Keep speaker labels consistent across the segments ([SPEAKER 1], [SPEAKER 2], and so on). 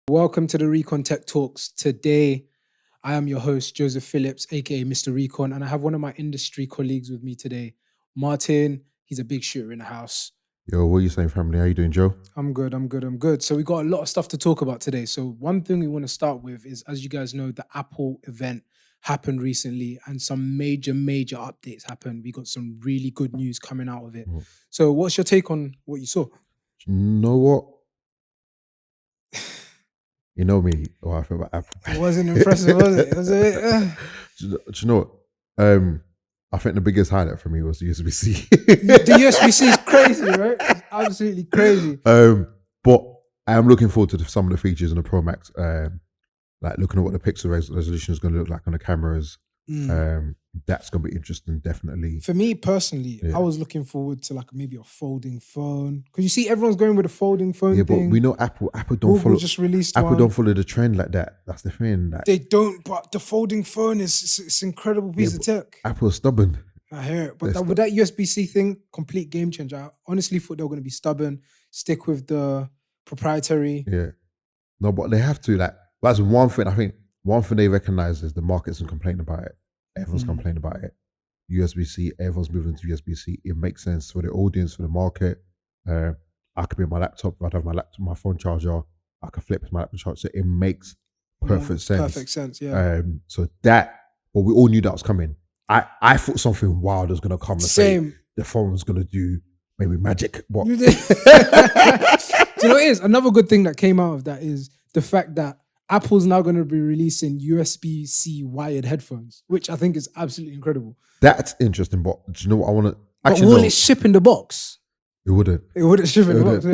[SPEAKER 1] Welcome to the Recon Tech Talks. Today, I am your host, Joseph Phillips, aka Mr. Recon, and I have one of my industry colleagues with me today, Martin. He's a big shooter in the house.
[SPEAKER 2] Yo, what are you saying, family? How you doing, Joe?
[SPEAKER 1] I'm good. So we got a lot of stuff to talk about today. So one thing we want to start with is, as you guys know, the Apple event happened recently and some major updates happened. We got some really good news coming out of it.
[SPEAKER 2] Mm.
[SPEAKER 1] So what's your take on what you saw?
[SPEAKER 2] You know what? You know me. What I feel about Apple.
[SPEAKER 1] It wasn't impressive, was it? It was a bit,
[SPEAKER 2] Do you know what? I think the biggest highlight for me was the USB-C.
[SPEAKER 1] The USB-C is crazy, right? It's absolutely crazy.
[SPEAKER 2] But I am looking forward to some of the features in the Pro Max. Like looking at what the pixel resolution is going to look like on the cameras. That's going to be interesting, definitely.
[SPEAKER 1] For me personally, I was looking forward to like maybe a folding phone, because you see everyone's going with a folding phone thing.
[SPEAKER 2] But we know Apple don't
[SPEAKER 1] Google
[SPEAKER 2] follow.
[SPEAKER 1] just released
[SPEAKER 2] Apple
[SPEAKER 1] one.
[SPEAKER 2] don't follow the trend like that. That's the thing. Like,
[SPEAKER 1] They don't, but the folding phone is it's an incredible piece of tech.
[SPEAKER 2] Apple's stubborn.
[SPEAKER 1] I hear it, but with that USB-C thing, complete game changer. I honestly thought they were going to be stubborn, stick with the proprietary.
[SPEAKER 2] Yeah, no, but they have to. Like, that's one thing. I think one thing they recognize is the market's complaining about it. Everyone's complaining about it. USB-C, everyone's moving to USB-C. It makes sense for the audience, for the market. I could be on my laptop. I'd have my phone charger. I could flip my laptop charger. So it makes perfect sense.
[SPEAKER 1] Perfect sense, yeah.
[SPEAKER 2] So that, but we all knew that was coming. I thought something wild was going to come and say the phone was going to do maybe magic. What?
[SPEAKER 1] Do you know what it is? Another good thing that came out of that is the fact that Apple's now going to be releasing USB-C wired headphones, which I think is absolutely incredible.
[SPEAKER 2] That's interesting, but do you know what I want to...
[SPEAKER 1] But will it ship in the box?
[SPEAKER 2] It wouldn't.
[SPEAKER 1] It wouldn't ship in the box.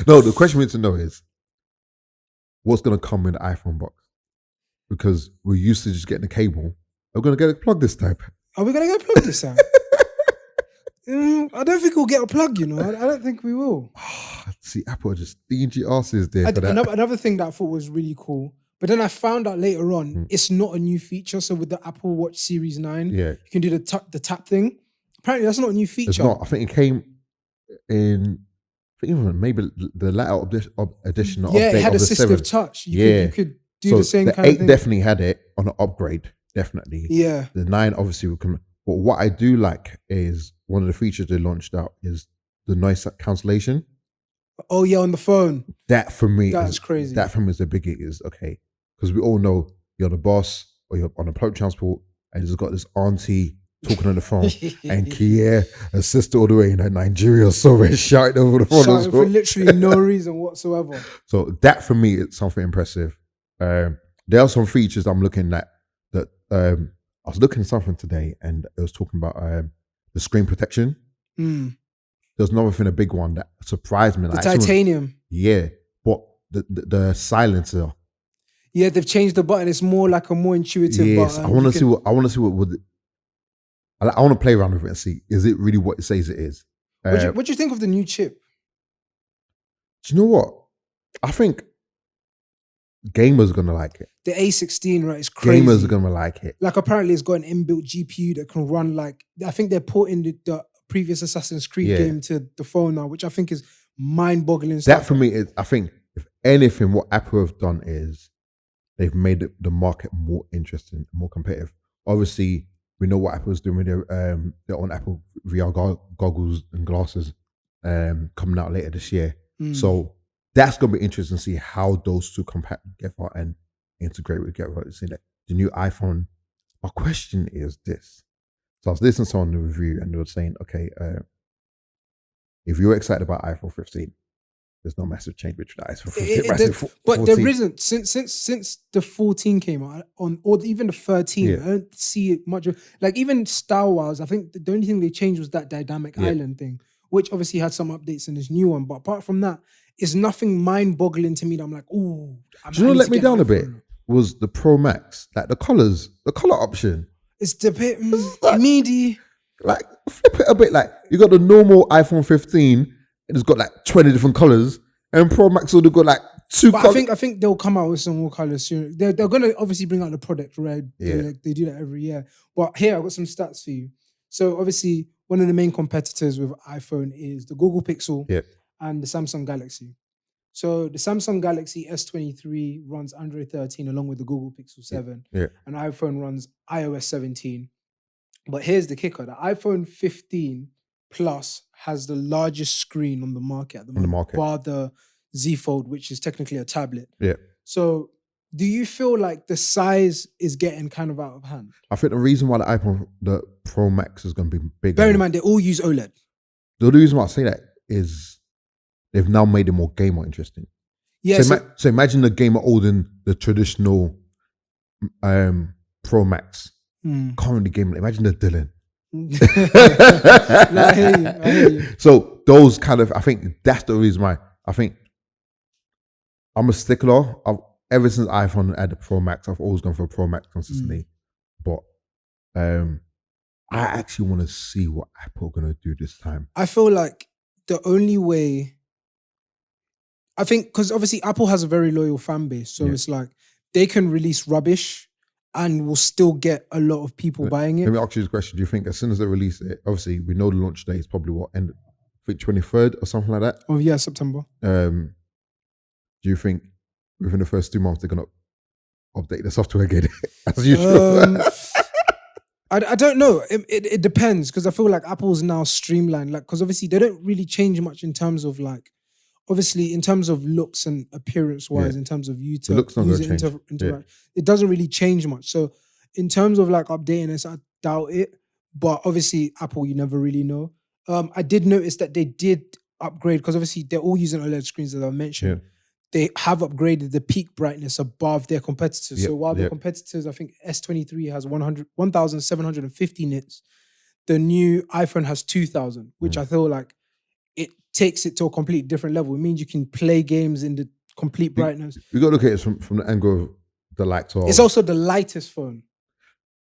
[SPEAKER 2] No, the question we need to know is, what's going to come in the iPhone box? Because we're used to just getting a cable. We're going to get a plug this time.
[SPEAKER 1] Are we going to get a plug this time? I don't think we'll get a plug, you know. I don't think we will.
[SPEAKER 2] See, Apple are just stingy asses there.
[SPEAKER 1] Another thing that I thought was really cool, but then I found out later on, it's not a new feature. So with the Apple Watch Series 9, you can do the tap thing. Apparently, that's not a new feature.
[SPEAKER 2] It's not. I think it came in, even maybe the latter edition.
[SPEAKER 1] Yeah, it had assistive touch. You could do the same kind of thing.
[SPEAKER 2] The 8 definitely had it on an upgrade, definitely.
[SPEAKER 1] Yeah.
[SPEAKER 2] The 9 obviously will come. But what I do like is one of the features they launched out is the noise cancellation.
[SPEAKER 1] Oh yeah, on the phone.
[SPEAKER 2] That for me,
[SPEAKER 1] that's crazy.
[SPEAKER 2] That for me is the biggie. Is okay, because we all know you're the boss or you're on a public transport and you just got this auntie talking on the phone and Kia, a sister all the way in Nigeria, somewhere shouting over the phone.
[SPEAKER 1] Shouting for literally no reason whatsoever.
[SPEAKER 2] So that for me is something impressive. There are some features I'm looking at that I was looking at something today and it was talking about the screen protection. There's another thing, a big one that surprised me.
[SPEAKER 1] The titanium.
[SPEAKER 2] But the silencer.
[SPEAKER 1] Yeah, they've changed the button. It's more like a more intuitive button.
[SPEAKER 2] I want to see what. I want to play around with it and see, is it really what it says it is?
[SPEAKER 1] What do you think of the new chip?
[SPEAKER 2] Do you know what? I think gamers are gonna like it.
[SPEAKER 1] The A16, right? It's crazy.
[SPEAKER 2] Gamers are gonna like it.
[SPEAKER 1] Like apparently, it's got an inbuilt GPU that can run like. I think they're porting the previous Assassin's Creed game to the phone now, which I think is mind-boggling.
[SPEAKER 2] That for me is, I think, if anything, what Apple have done is they've made the market more interesting, more competitive. Obviously, we know what Apple's doing with their own Apple VR goggles and glasses coming out later this year. So that's going to be interesting to see how those two compare together and integrate together. See that the new iPhone. My question is this. So I was listening to someone in the review and they were saying, okay, if you're excited about iPhone 15, there's no massive change between the iPhone 15
[SPEAKER 1] but there isn't. Since the 14 came out, or even the 13, I don't see it much. Like even style-wise, I think the only thing they changed was that dynamic island thing, which obviously had some updates in this new one. But apart from that, it's nothing mind-boggling to me that I'm like, ooh.
[SPEAKER 2] Do you know what let me down a bit? Was the Pro Max, like the color option.
[SPEAKER 1] It's a bit meaty.
[SPEAKER 2] Like, flip it a bit. Like, you got the normal iPhone 15, and it's got like 20 different colors, and Pro Max would have got like 2 colors.
[SPEAKER 1] I think they'll come out with some more colors soon. They're going to obviously bring out the product red. Yeah. They do that every year. But here, I've got some stats for you. So, obviously, one of the main competitors with iPhone is the Google Pixel and the Samsung Galaxy. So the Samsung Galaxy S23 runs Android 13 along with the Google Pixel 7.
[SPEAKER 2] Yeah.
[SPEAKER 1] And iPhone runs iOS 17. But here's the kicker: the iPhone 15 Plus has the largest screen on the market at the
[SPEAKER 2] On the
[SPEAKER 1] moment,
[SPEAKER 2] market.
[SPEAKER 1] bar the Z Fold, which is technically a tablet.
[SPEAKER 2] Yeah.
[SPEAKER 1] So do you feel like the size is getting kind of out of hand?
[SPEAKER 2] I think the reason why the Pro Max is going to be bigger.
[SPEAKER 1] Bearing in mind, they all use OLED.
[SPEAKER 2] The reason why I say that is they've now made it more gamer interesting.
[SPEAKER 1] Yeah.
[SPEAKER 2] So imagine the gamer holding the traditional Pro Max. Currently gamer. Imagine the Dylan.
[SPEAKER 1] No, I hear you.
[SPEAKER 2] So those kind of, I think that's the reason why. I think I'm a stickler. Ever since iPhone had the Pro Max, I've always gone for a Pro Max consistently. But I actually want to see what Apple are going to do this time.
[SPEAKER 1] I feel like the only way, I think, because obviously Apple has a very loyal fan base, so it's like they can release rubbish and will still get a lot of people buying it.
[SPEAKER 2] Let me ask you this question. Do you think as soon as they release it, obviously we know the launch date is probably I think 23rd or something like that?
[SPEAKER 1] Oh yeah, September.
[SPEAKER 2] Do you think within the first 2 months they're going to update the software again as usual?
[SPEAKER 1] I don't know. It depends, because I feel like Apple's now streamlined. Like, because obviously they don't really change much in terms of like, obviously in terms of looks and appearance wise, in terms of user interaction, it doesn't really change much. So in terms of like updating this, I doubt it. But obviously Apple, you never really know. I did notice that they did upgrade, because obviously they're all using OLED screens, as I mentioned. They have upgraded the peak brightness above their competitors. So while the competitors, I think S23 has 1,750 nits, the new iPhone has 2,000, which I feel like it takes it to a completely different level. It means you can play games in the complete brightness.
[SPEAKER 2] You got to look at it from the angle of the light.
[SPEAKER 1] It's also the lightest phone.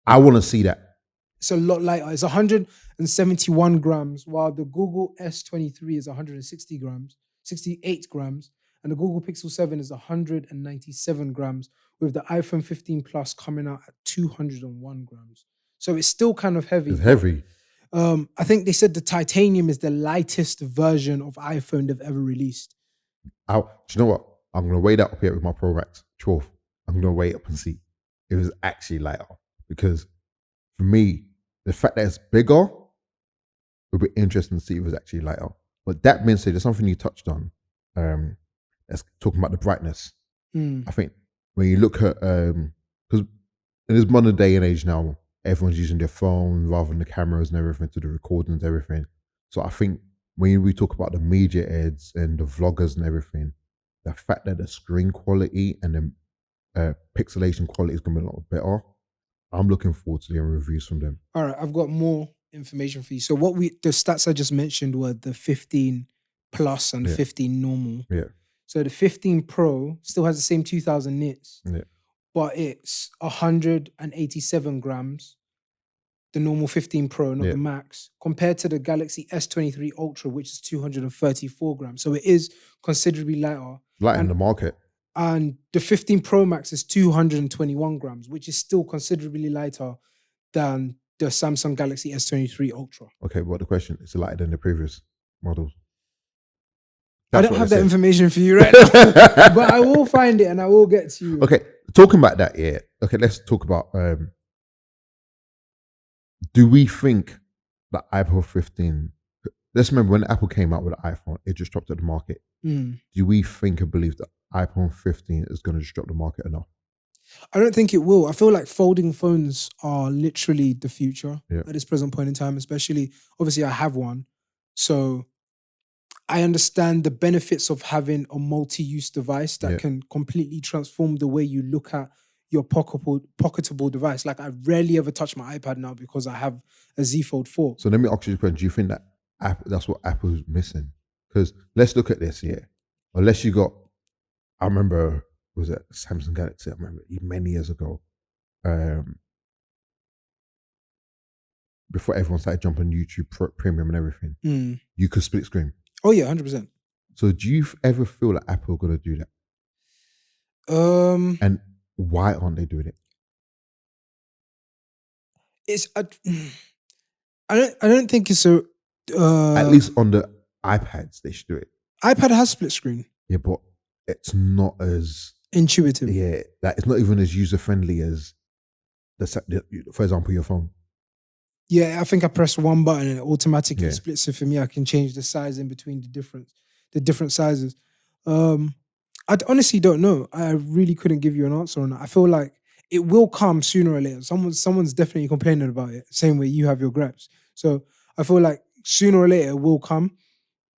[SPEAKER 2] I want to see that.
[SPEAKER 1] It's a lot lighter. It's 171 grams, while the Google S23 is 160 grams, 68 grams. And the Google Pixel 7 is 197 grams, with the iPhone 15 Plus coming out at 201 grams. So it's still kind of heavy.
[SPEAKER 2] It's heavy.
[SPEAKER 1] I think they said the titanium is the lightest version of iPhone they've ever released.
[SPEAKER 2] Do you know what? I'm going to weigh that up here with my Pro Max 12. I'm going to weigh it up and see if it was actually lighter. Because for me, the fact that it's bigger would be interesting to see if it was actually lighter. But that being said, there's something you touched on. Let's talking about the brightness. I think when you look at, because in this modern day and age now, everyone's using their phone rather than the cameras and everything to the recordings, everything. So I think when we talk about the media heads and the vloggers and everything, the fact that the screen quality and the pixelation quality is going to be a lot better, I'm looking forward to hearing reviews from them.
[SPEAKER 1] All right, I've got more information for you. So the stats I just mentioned were the 15 Plus and the 15 normal.
[SPEAKER 2] Yeah.
[SPEAKER 1] So the 15 Pro still has the same 2,000 nits, but it's 187 grams, the normal 15 Pro, not the Max, compared to the Galaxy S23 Ultra, which is 234 grams. So it is considerably lighter.
[SPEAKER 2] Lighter in the market.
[SPEAKER 1] And the 15 Pro Max is 221 grams, which is still considerably lighter than the Samsung Galaxy S23 Ultra.
[SPEAKER 2] Okay, but the question is lighter than the previous models.
[SPEAKER 1] I don't have that information for you right now, but I will find it and I will get to you.
[SPEAKER 2] Okay, talking about that, okay, let's talk about, do we think that iPhone 15, let's remember when Apple came out with the iPhone, it just dropped at the market. Do we think and believe that iPhone 15 is going to just drop the market enough?
[SPEAKER 1] I don't think it will. I feel like folding phones are literally the future at this present point in time, especially, obviously I have one. So I understand the benefits of having a multi-use device that can completely transform the way you look at your pocketable device. Like I rarely ever touch my iPad now because I have a Z Fold 4.
[SPEAKER 2] So let me ask you a question. Do you think that that's what Apple's missing? Because let's look at this, unless you got, I remember, was it Samsung Galaxy? I remember many years ago, before everyone started jumping on YouTube Premium and everything, you could split screen.
[SPEAKER 1] Oh yeah, 100%.
[SPEAKER 2] So do you ever feel that Apple are going to do that? And why aren't they doing it?
[SPEAKER 1] I don't think it's a.
[SPEAKER 2] At least on the iPads, they should do it.
[SPEAKER 1] iPad has split screen.
[SPEAKER 2] Yeah, but it's not as
[SPEAKER 1] intuitive.
[SPEAKER 2] that it's not even as user friendly as for example, your phone.
[SPEAKER 1] Yeah, I think I press one button and it automatically
[SPEAKER 2] Yeah.
[SPEAKER 1] splits it for me. I can change the size in between the different sizes. I honestly don't know. I really couldn't give you an answer on that. I feel like it will come sooner or later. Someone's definitely complaining about it. Same way you have your gripes. So I feel like sooner or later it will come.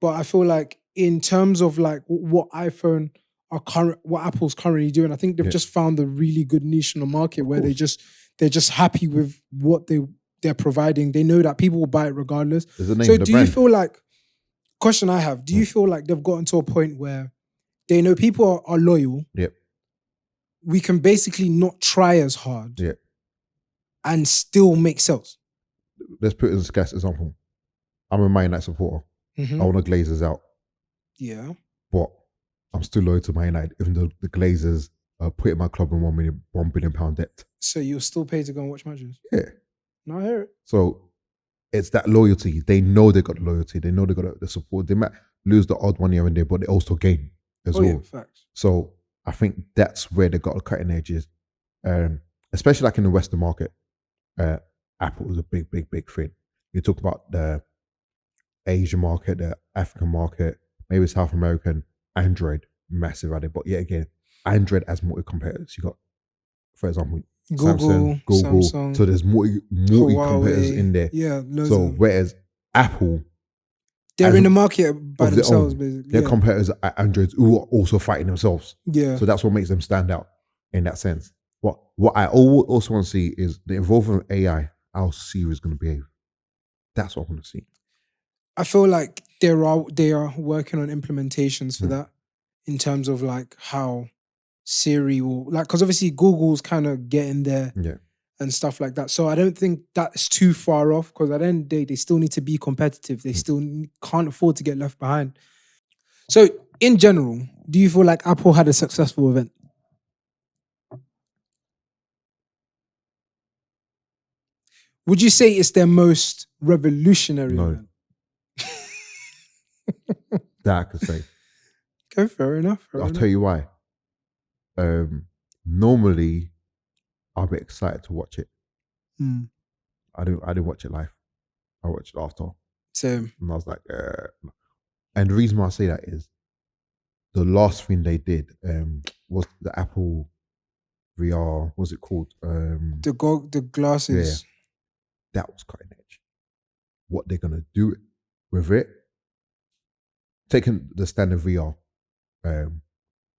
[SPEAKER 1] But I feel like in terms of like what what Apple's currently doing, I think they've
[SPEAKER 2] Yeah.
[SPEAKER 1] just found a really good niche in the market
[SPEAKER 2] Of
[SPEAKER 1] where
[SPEAKER 2] course.
[SPEAKER 1] they're just happy with what they're providing. They know that people will buy it regardless.
[SPEAKER 2] There's a name
[SPEAKER 1] So
[SPEAKER 2] of the
[SPEAKER 1] do you
[SPEAKER 2] brand.
[SPEAKER 1] feel like, question I have, do you feel like they've gotten to a point where they know people are loyal?
[SPEAKER 2] Yep.
[SPEAKER 1] We can basically not try as hard
[SPEAKER 2] Yeah.
[SPEAKER 1] and still make sales.
[SPEAKER 2] Let's put it as a gas example. I'm a Man United supporter. I want the Glazers out.
[SPEAKER 1] Yeah.
[SPEAKER 2] But I'm still loyal to Man United, even though the Glazers are putting my club in £1 billion debt.
[SPEAKER 1] So you'll still pay to go and watch matches?
[SPEAKER 2] Yeah.
[SPEAKER 1] No, I hear it.
[SPEAKER 2] So it's that loyalty. They know they got the loyalty. They know they got the support. They might lose the odd one here and there, but they also gain as well.
[SPEAKER 1] Yeah, facts.
[SPEAKER 2] So I think that's where they got the cutting edges, especially like in the Western market. Apple is a big thing. You talk about the Asian market, the African market, maybe South American, Android, massive at it. But yet again, Android has more competitors. You got, for example, Samsung, Google.
[SPEAKER 1] Samsung,
[SPEAKER 2] so there's more competitors in there.
[SPEAKER 1] Yeah,
[SPEAKER 2] so whereas Apple,
[SPEAKER 1] they're in the market by themselves, basically.
[SPEAKER 2] Their competitors are Androids who are also fighting themselves.
[SPEAKER 1] Yeah.
[SPEAKER 2] So that's what makes them stand out in that sense. What I also want to see is the involvement of AI, how Siri is going to behave. That's what I want to see.
[SPEAKER 1] I feel like they are working on implementations for that in terms of like how Siri will, like, because obviously Google's kind of getting there and stuff like that. So I don't think that's too far off, because at the end of the day, they still need to be competitive. They still can't afford to get left behind. So in general, do you feel like Apple had a successful event? Would you say it's their most revolutionary event?
[SPEAKER 2] That I could say.
[SPEAKER 1] Okay, fair enough.
[SPEAKER 2] I'll tell you why. Normally, I'll be excited to watch it. I didn't watch it live. I watched it after.
[SPEAKER 1] Same.
[SPEAKER 2] And I was like, and the reason why I say that is the last thing they did was the Apple VR. What's it called?
[SPEAKER 1] The glasses.
[SPEAKER 2] Yeah, that was cutting edge. What they're gonna do with it, taking the standard VR,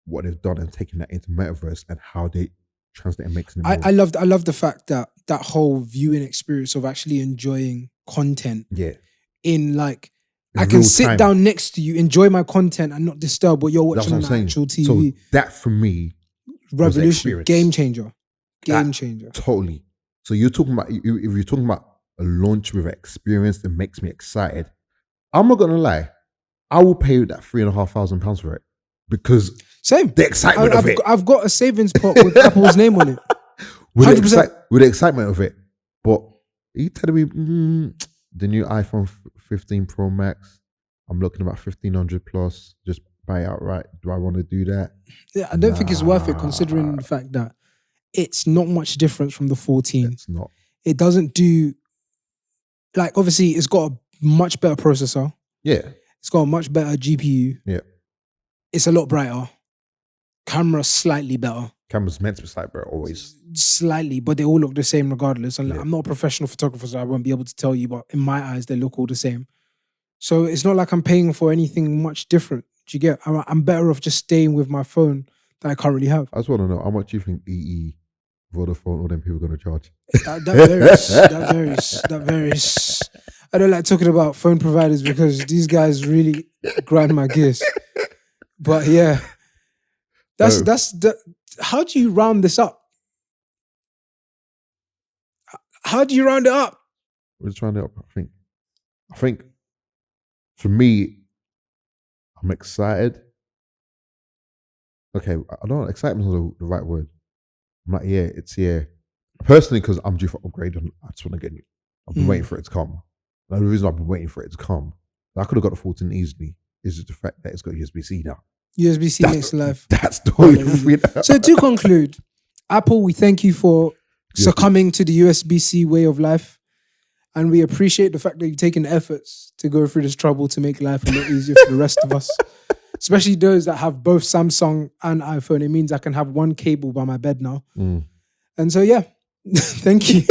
[SPEAKER 2] what they've done and taking that into metaverse and how they translate and mix it.
[SPEAKER 1] I love the fact that that whole viewing experience of actually enjoying content.
[SPEAKER 2] Yeah.
[SPEAKER 1] In like, I can sit down next to you, enjoy my content, and not disturb what you're watching on actual TV.
[SPEAKER 2] So that for me,
[SPEAKER 1] revolution, game changer,
[SPEAKER 2] Totally. So you're talking about, if you're talking about a launch with experience that makes me excited, I'm not gonna lie, I will pay that £3,500 for it, because
[SPEAKER 1] same
[SPEAKER 2] the excitement of it.
[SPEAKER 1] I've got a savings pot with Apple's name on it.
[SPEAKER 2] With the excitement of it. But are you telling me the new iPhone 15 Pro Max, I'm looking about 1,500 plus, just buy it outright? Do I want to do that?
[SPEAKER 1] Yeah, I don't think it's worth it, considering the fact that it's not much difference from the 14.
[SPEAKER 2] It's not.
[SPEAKER 1] It doesn't do, like, obviously it's got a much better processor.
[SPEAKER 2] Yeah.
[SPEAKER 1] It's got a much better GPU.
[SPEAKER 2] Yeah.
[SPEAKER 1] It's a lot brighter. Camera slightly better.
[SPEAKER 2] Camera's meant to be slightly better always.
[SPEAKER 1] Slightly, but they all look the same regardless. And I'm not a professional photographer, so I won't be able to tell you, but in my eyes, they look all the same. So it's not like I'm paying for anything much different. Do you get? I'm better off just staying with my phone that I currently have.
[SPEAKER 2] I just want to know, how much do you think EE, Vodafone, all them people are going to charge?
[SPEAKER 1] That varies. I don't like talking about phone providers because these guys really grind my gears. But yeah, how do you round this up? How do you round it up?
[SPEAKER 2] We're just round it up. I think for me, I'm excited. Okay, I don't know, excitement's not the right word. I'm like, yeah, it's here. Personally, because I'm due for upgrade and I just want to get new. I've been waiting for it to come. And the reason I've been waiting for it to come, I could have got the 14 easily, is just the fact that it's got USB-C now.
[SPEAKER 1] USB-C makes life.
[SPEAKER 2] That's the
[SPEAKER 1] harder,
[SPEAKER 2] only
[SPEAKER 1] easy.
[SPEAKER 2] thing.
[SPEAKER 1] So to conclude, Apple, we thank you for succumbing to the USB-C way of life. And we appreciate the fact that you've taken efforts to go through this trouble to make life a lot easier for the rest of us. Especially those that have both Samsung and iPhone. It means I can have one cable by my bed now. And so, yeah, thank you.